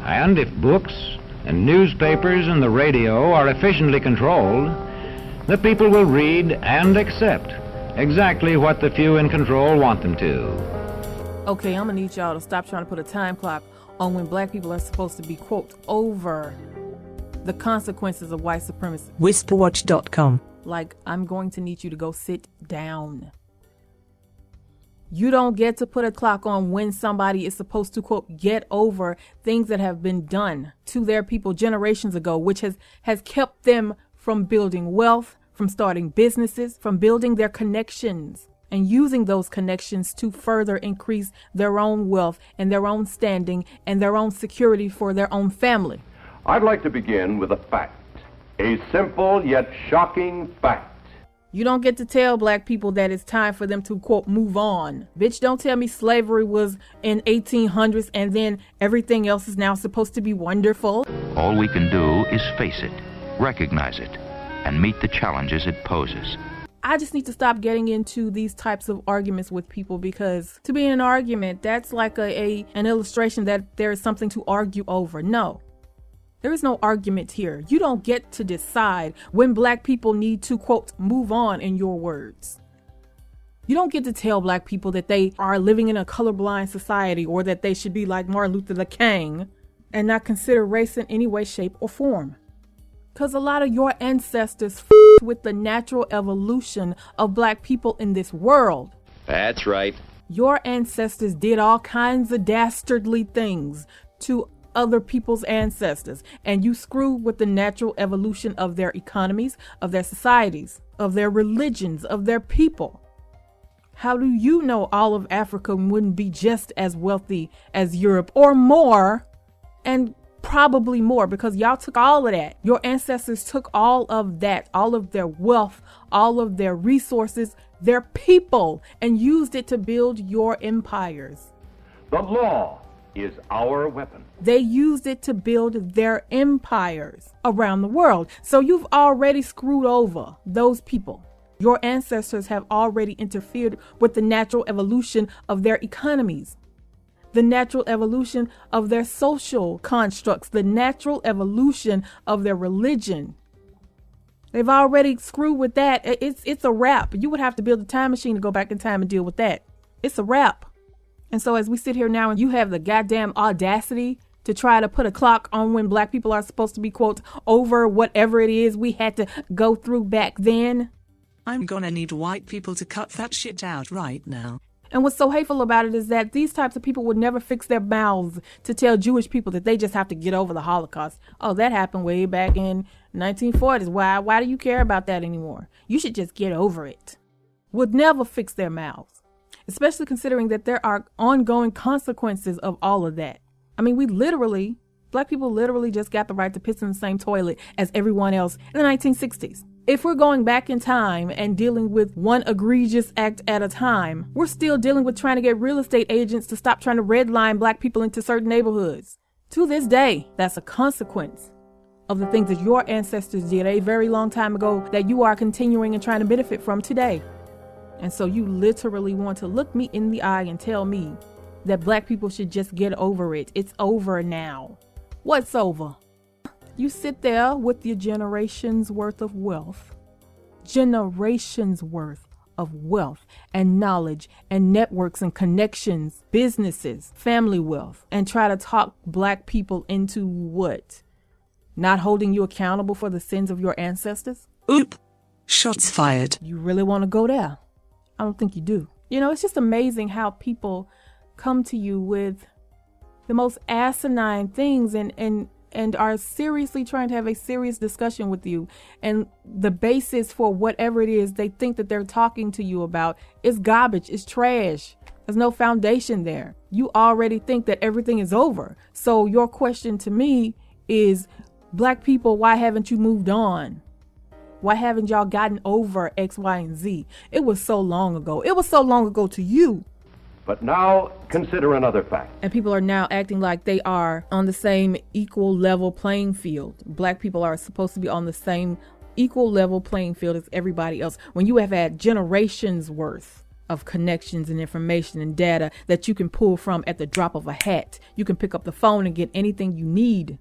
And if books and newspapers and the radio are efficiently controlled, the people will read and accept exactly what the few in control want them to. Okay, I'm gonna need y'all to stop trying to put a time clock on when black people are supposed to be, quote, over the consequences of white supremacy. WHISPERWATCH.com. Like, I'm going to need you to go sit down. You don't get to put a clock on when somebody is supposed to, quote, get over things that have been done to their people generations ago, which has kept them from building wealth, from starting businesses, from building their connections and using those connections to further increase their own wealth and their own standing and their own security for their own family. I'd like to begin with a fact, a simple yet shocking fact. You don't get to tell black people that it's time for them to, quote, move on. Bitch, don't tell me slavery was in 1800s and then everything else is now supposed to be wonderful. All we can do is face it, recognize it, and meet the challenges it poses. I just need to stop getting into these types of arguments with people, because to be in an argument, that's like an illustration that there is something to argue over. No. There is no argument here. You don't get to decide when black people need to, quote, move on, in your words. You don't get to tell black people that they are living in a colorblind society or that they should be like Martin Luther King and not consider race in any way, shape, or form. Because a lot of your ancestors with the natural evolution of black people in this world. That's right. Your ancestors did all kinds of dastardly things to other people's ancestors, and you screw with the natural evolution of their economies, of their societies, of their religions, of their people. How do you know all of Africa wouldn't be just as wealthy as Europe, or more, and probably more, because y'all took all of that. Your ancestors took all of that, all of their wealth, all of their resources, their people, and used it to build your empires. The law is our weapon. They used it to build their empires around the world. So you've already screwed over those people. Your ancestors have already interfered with the natural evolution of their economies, the natural evolution of their social constructs, the natural evolution of their religion. They've already screwed with that. It's a wrap. You would have to build a time machine to go back in time and deal with that. It's a wrap. And so as we sit here now and you have the goddamn audacity to try to put a clock on when black people are supposed to be, quote, over whatever it is we had to go through back then. I'm gonna need white people to cut that shit out right now. And what's so hateful about it is that these types of people would never fix their mouths to tell Jewish people that they just have to get over the Holocaust. Oh, that happened way back in 1940s. Why do you care about that anymore? You should just get over it. Would never fix their mouths. Especially considering that there are ongoing consequences of all of that. I mean, black people literally just got the right to piss in the same toilet as everyone else in the 1960s. If we're going back in time and dealing with one egregious act at a time, we're still dealing with trying to get real estate agents to stop trying to redline black people into certain neighborhoods. To this day, that's a consequence of the things that your ancestors did a very long time ago that you are continuing and trying to benefit from today. And so you literally want to look me in the eye and tell me that black people should just get over it. It's over now. What's over? You sit there with your generations worth of wealth, and knowledge and networks and connections, businesses, family wealth, and try to talk black people into what? Not holding you accountable for the sins of your ancestors? Oop. Shots fired. You really want to go there? I don't think you do. You know, it's just amazing how people come to you with the most asinine things and are seriously trying to have a serious discussion with you. And the basis for whatever it is they think that they're talking to you about is garbage, is trash. There's no foundation there. You already think that everything is over. So your question to me is, black people, why haven't you moved on? Why haven't y'all gotten over X, Y, and Z? It was so long ago. It was so long ago to you. But now consider another fact. And people are now acting like they are on the same equal level playing field. Black people are supposed to be on the same equal level playing field as everybody else, when you have had generations worth of connections and information and data that you can pull from at the drop of a hat. You can pick up the phone and get anything you need.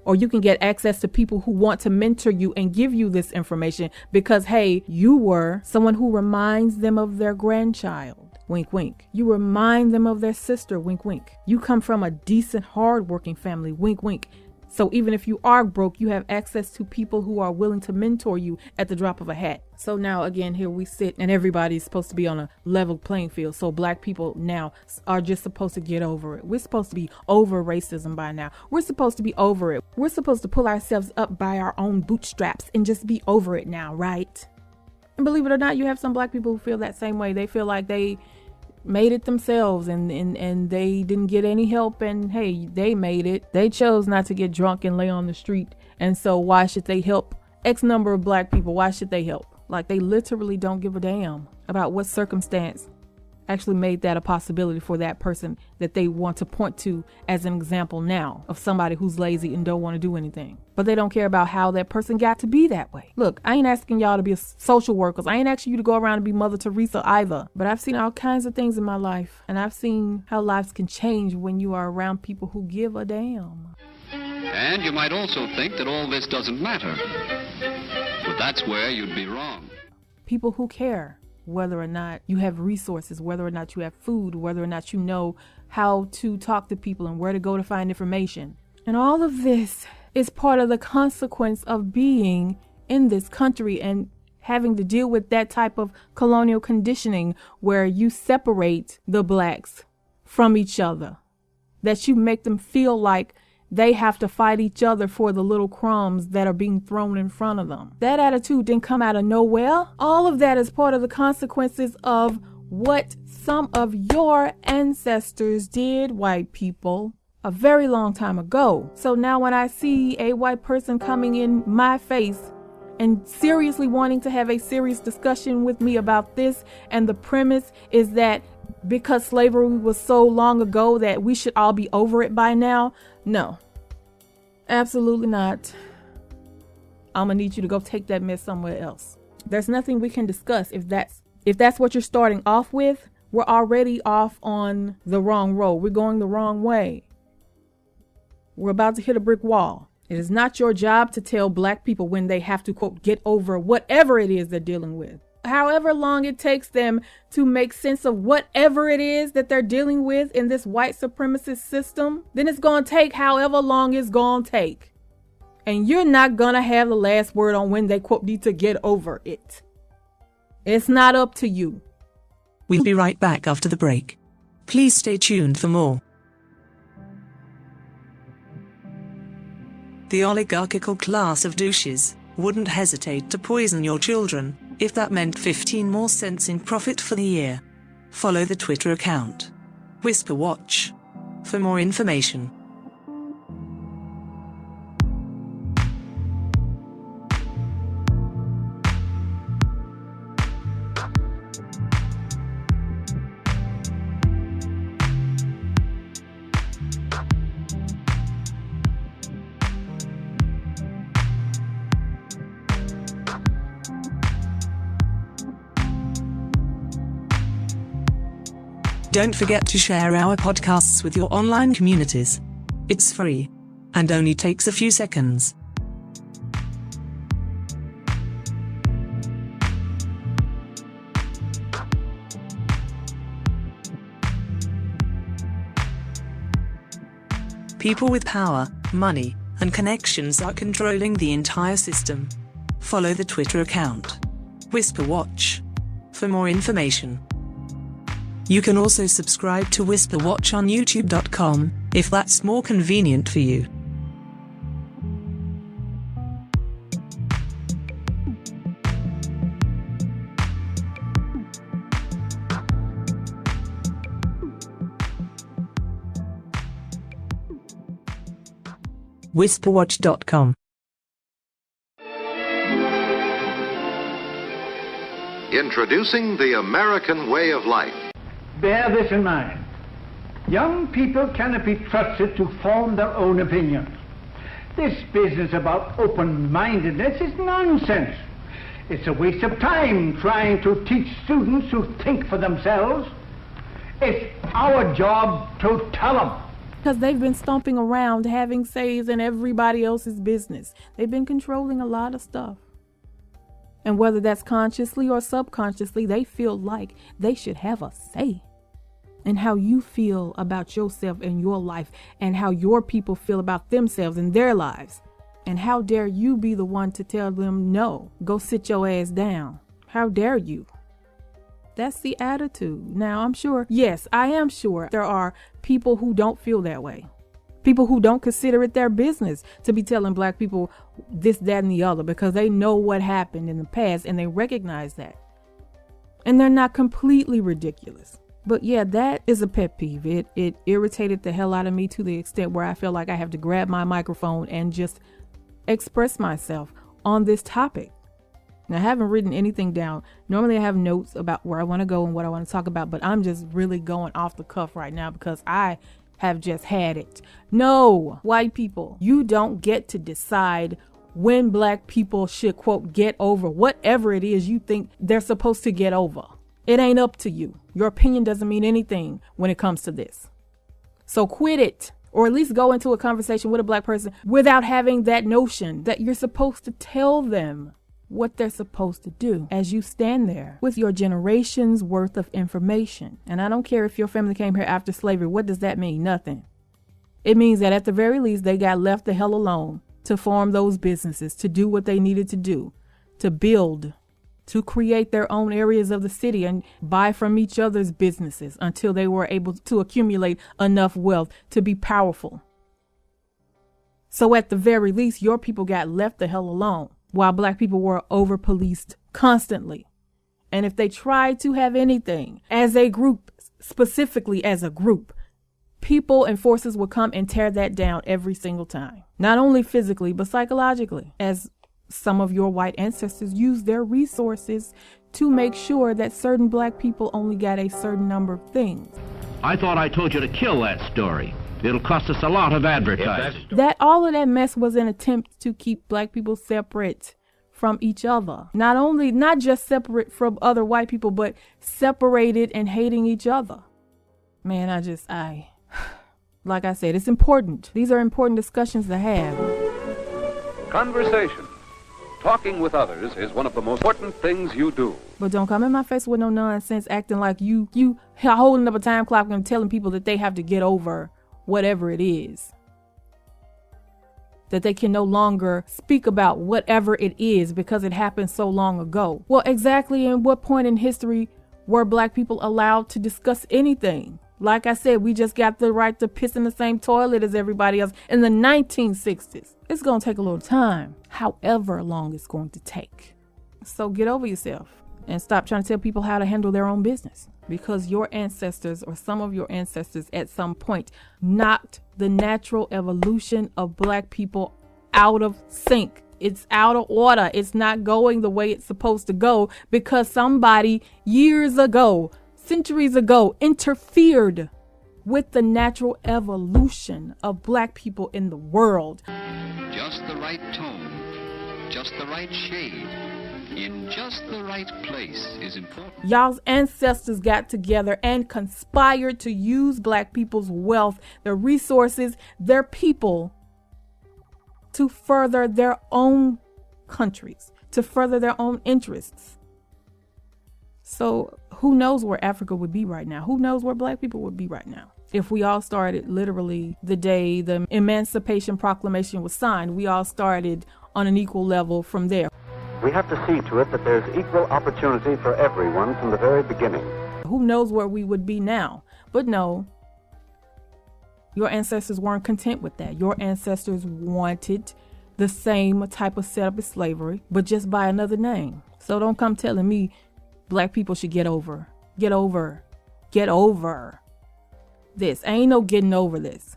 Or you can get access to people who want to mentor you and give you this information because, hey, you were someone who reminds them of their grandchild. Wink, wink. You remind them of their sister. Wink, wink. You come from a decent, hardworking family. Wink, wink. So even if you are broke, you have access to people who are willing to mentor you at the drop of a hat. So now again, here we sit and everybody's supposed to be on a level playing field. So black people now are just supposed to get over it. We're supposed to be over racism by now. We're supposed to be over it. We're supposed to pull ourselves up by our own bootstraps and just be over it now, right? And believe it or not, you have some black people who feel that same way. They feel like they made it themselves and they didn't get any help, and hey, they made it. They chose not to get drunk and lay on the street, and so why should they help X number of black people? Why should they help? Like, they literally don't give a damn about what circumstance actually made that a possibility for that person that they want to point to as an example now of somebody who's lazy and don't want to do anything. But they don't care about how that person got to be that way. Look, I ain't asking y'all to be social workers. I ain't asking you to go around and be Mother Teresa either. But I've seen all kinds of things in my life, and I've seen how lives can change when you are around people who give a damn. And you might also think that all this doesn't matter. But that's where you'd be wrong. People who care. Whether or not you have resources, whether or not you have food, whether or not you know how to talk to people and where to go to find information. And all of this is part of the consequence of being in this country and having to deal with that type of colonial conditioning where you separate the blacks from each other, that you make them feel like they have to fight each other for the little crumbs that are being thrown in front of them. That attitude didn't come out of nowhere. All of that is part of the consequences of what some of your ancestors did, white people, a very long time ago. So now when I see a white person coming in my face and seriously wanting to have a serious discussion with me about this, and the premise is that because slavery was so long ago that we should all be over it by now. No, absolutely not. I'm gonna need you to go take that mess somewhere else. There's nothing we can discuss if that's what you're starting off with. We're already off on the wrong road. We're going the wrong way. We're about to hit a brick wall. It is not your job to tell black people when they have to, quote, get over whatever it is they're dealing with. However long it takes them to make sense of whatever it is that they're dealing with in this white supremacist system, then it's going to take however long it's going to take. And you're not going to have the last word on when they, quote, need to get over it. It's not up to you. We'll be right back after the break. Please stay tuned for more. The oligarchical class of douches wouldn't hesitate to poison your children if that meant 15 more cents in profit for the year. Follow the Twitter account WhisperWatch for more information. Don't forget to share our podcasts with your online communities. It's free and only takes a few seconds. People with power, money, and connections are controlling the entire system. Follow the Twitter account WhisperWatch for more information. You can also subscribe to WhisperWatch on YouTube.com, if that's more convenient for you. WhisperWatch.com. Introducing the American way of life. Bear this in mind. Young people cannot be trusted to form their own opinions. This business about open-mindedness is nonsense. It's a waste of time trying to teach students who think for themselves. It's our job to tell them. Because they've been stomping around, having says in everybody else's business. They've been controlling a lot of stuff. And whether that's consciously or subconsciously, they feel like they should have a say in how you feel about yourself and your life, and how your people feel about themselves and their lives. And how dare you be the one to tell them, no, go sit your ass down. How dare you? That's the attitude. Now, I'm sure, yes, I am sure there are people who don't feel that way. People who don't consider it their business to be telling black people this, that, and the other, because they know what happened in the past and they recognize that. And they're not completely ridiculous. But yeah, that is a pet peeve. It irritated the hell out of me to the extent where I feel like I have to grab my microphone and just express myself on this topic. Now, I haven't written anything down. Normally I have notes about where I want to go and what I want to talk about, but I'm just really going off the cuff right now because I have just had it. No, white people, you don't get to decide when black people should, quote, get over whatever it is you think they're supposed to get over. It ain't up to you. Your opinion doesn't mean anything when it comes to this. So quit it. Or at least go into a conversation with a black person without having that notion that you're supposed to tell them what they're supposed to do as you stand there with your generation's worth of information. And I don't care if your family came here after slavery. What does that mean? Nothing. It means that at the very least, they got left the hell alone to form those businesses, to do what they needed to do, to build, to create their own areas of the city and buy from each other's businesses until they were able to accumulate enough wealth to be powerful. So at the very least, your people got left the hell alone while black people were over-policed constantly. And if they tried to have anything as a group, specifically as a group, people and forces would come and tear that down every single time. Not only physically, but psychologically, as some of your white ancestors used their resources to make sure that certain black people only got a certain number of things. I thought I told you to kill that story. It'll cost us a lot of advertising. That all of that mess was an attempt to keep black people separate from each other. Not just separate from other white people, but separated and hating each other. Man, like I said, it's important. These are important discussions to have. Conversation. Talking with others is one of the most important things you do. But don't come in my face with no nonsense acting like you holding up a time clock and telling people that they have to get over whatever it is. That they can no longer speak about whatever it is because it happened so long ago. Well, exactly in what point in history were black people allowed to discuss anything? Like I said, we just got the right to piss in the same toilet as everybody else in the 1960s. It's going to take a little time, however long it's going to take. So get over yourself and stop trying to tell people how to handle their own business, because your ancestors or some of your ancestors at some point knocked the natural evolution of black people out of sync. It's out of order. It's not going the way it's supposed to go because somebody years ago, centuries ago, interfered with the natural evolution of black people in the world. Just the right tone, just the right shade, in just the right place is important. Y'all's ancestors got together and conspired to use black people's wealth, their resources, their people to further their own countries, to further their own interests. So who knows where Africa would be right now? Who knows where black people would be right now? If we all started literally the day the Emancipation Proclamation was signed, we all started on an equal level from there. We have to see to it that there's equal opportunity for everyone from the very beginning. Who knows where we would be now? But no, your ancestors weren't content with that. Your ancestors wanted the same type of setup as slavery, but just by another name. So don't come telling me black people should get over this. Ain't no getting over this.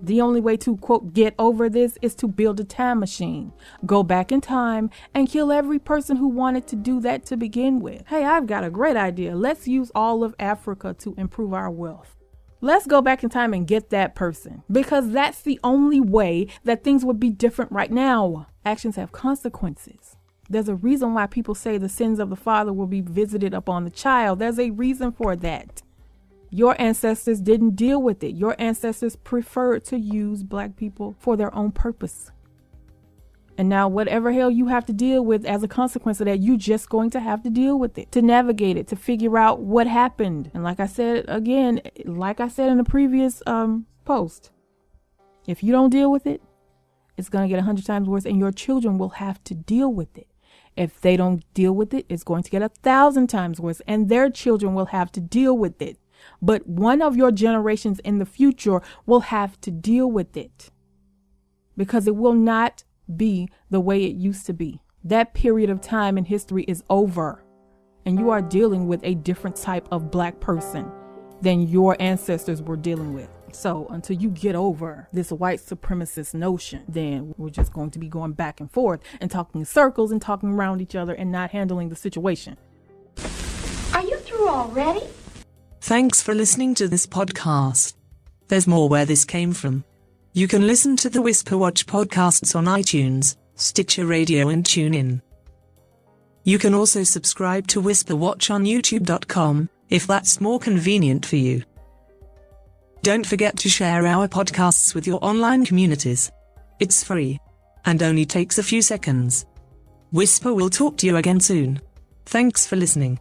The only way to, quote, get over this is to build a time machine. Go back in time and kill every person who wanted to do that to begin with. Hey, I've got a great idea. Let's use all of Africa to improve our wealth. Let's go back in time and get that person, because that's the only way that things would be different right now. Actions have consequences. There's a reason why people say the sins of the father will be visited upon the child. There's a reason for that. Your ancestors didn't deal with it. Your ancestors preferred to use black people for their own purpose. And now whatever hell you have to deal with as a consequence of that, you're just going to have to deal with it, to navigate it, to figure out what happened. And like I said, again, like I said in the previous post, if you don't deal with it, it's going to get 100 times worse, and your children will have to deal with it. If they don't deal with it, it's going to get 1,000 times worse, and their children will have to deal with it. But one of your generations in the future will have to deal with it, because it will not be the way it used to be. That period of time in history is over, and you are dealing with a different type of black person than your ancestors were dealing with. So until you get over this white supremacist notion, then we're just going to be going back and forth and talking in circles and talking around each other and not handling the situation. Are you through already? Thanks for listening to this podcast. There's more where this came from. You can listen to the WhisperWatch podcasts on iTunes, Stitcher Radio and TuneIn. You can also subscribe to WhisperWatch on YouTube.com, if that's more convenient for you. Don't forget to share our podcasts with your online communities. It's free, and only takes a few seconds. Whisper will talk to you again soon. Thanks for listening.